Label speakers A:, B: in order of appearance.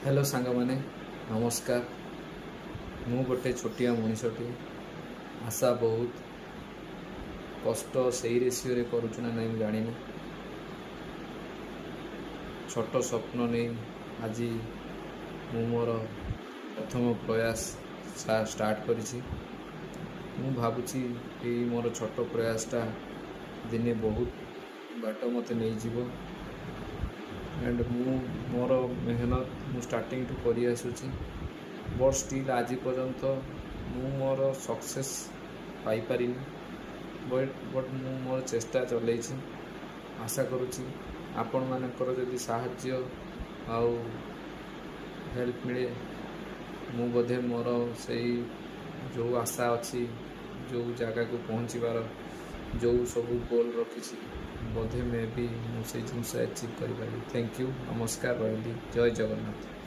A: Hello सांग मैंने नमस्कार। मु गोटे छोटिया मनीषटी आशा बहुत कष्ट से रेसीओ रे करुचु ना नहीं जानी छोट स्वप्न नहीं आज मु मोर प्रथम प्रयास स्टार्ट करिछि। मु भाबुछि कि मोर छोट प्रयासटा दिने बहुत बाट मते नहीं जीवो एंड मु मोर मेहनत मु स्टार्टिंग टू करी आसुछि बट स्टिल आज पर्यंत मु मोर सक्सेस पाई पारिनी बट मु मोर चेष्टा चलैछि। आशा करुछि आपण मानकर जदि साहाय्य आउ हेल्प मिले मु बोधे मोर सही जो आशा अच्छी जो जगह को पहुँचबार जो सब गोल रखी बोधे मे भी मुझे जिनस अचिव कर। थैंक यू, नमस्कार, रही जय जगन्नाथ।